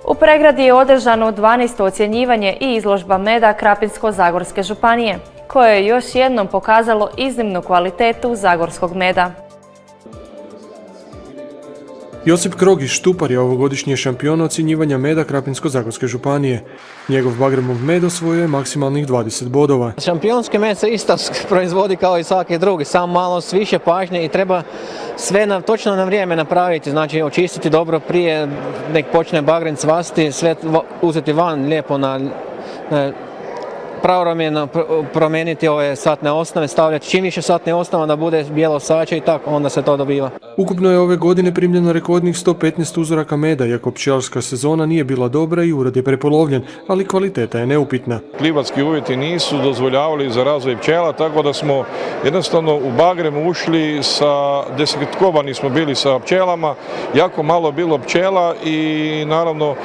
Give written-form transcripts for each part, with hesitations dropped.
U Pregradi je održano 12. ocjenjivanje i izložba meda Krapinsko-zagorske županije, koje je još jednom pokazalo iznimnu kvalitetu zagorskog meda. Josip Krogiš, štupar, je ovogodišnji šampion ocjenjivanja meda Krapinsko-zagorske županije. Njegov Bagremov med osvojio je maksimalnih 20 bodova. Šampionski med se isto proizvodi kao i svaki drugi, samo malo s više pažnje i treba sve točno na vrijeme napraviti, znači očistiti dobro prije nek počne bagrem cvasti, sve uzeti van lijepo na pravovremeno promijeniti ove satne osnove, stavljati čim više satne osnova da bude bijelo sače i tako, onda se to dobiva. Ukupno je ove godine primljeno rekordnih 115 uzoraka meda, iako pčelarska sezona nije bila dobra i urod je prepolovljen, ali kvaliteta je neupitna. Klimatski uvjeti nisu dozvoljavali za razvoj pčela, tako da smo jednostavno u Bagrem ušli sa desetkovani smo bili sa pčelama, jako malo bilo pčela i naravno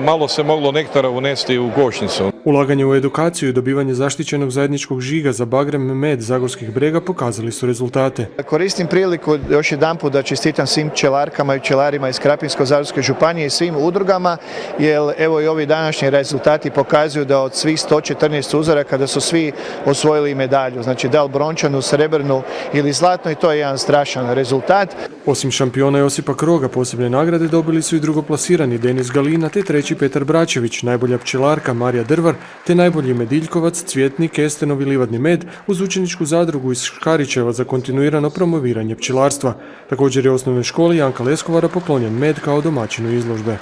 malo se moglo nektara unesti u košnicu. Ulaganje u edukaciju i dobivanje zaštićenog zajedničkog žiga za Bagrem med Zagorskih brega pokazali su rezultate. Koristim priliku još jedanput da čestitam svim pčelarkama i pčelarima iz Krapinsko-zagorske županije i svim udrugama, jer evo i ovi današnji rezultati pokazuju da od svih 114 uzoraka da su svi osvojili medalju. Znači da li brončanu, srebrnu ili zlatnu, i to je jedan strašan rezultat. Osim šampiona Josipa Kroga, posebne nagrade dobili su i drugoplasirani Denis Galina te treći Petar Bračević, najbolja pčelarka Marija Drvar te najbolji mediljkovac, cvjetnik, kestenov i livadni med uz učeničku zadrugu iz Škarićeva za kontinuirano promoviranje pčelarstva. Također je osnovnoj školi Janka Leskovara poklonjen med kao domaćinu izložbe.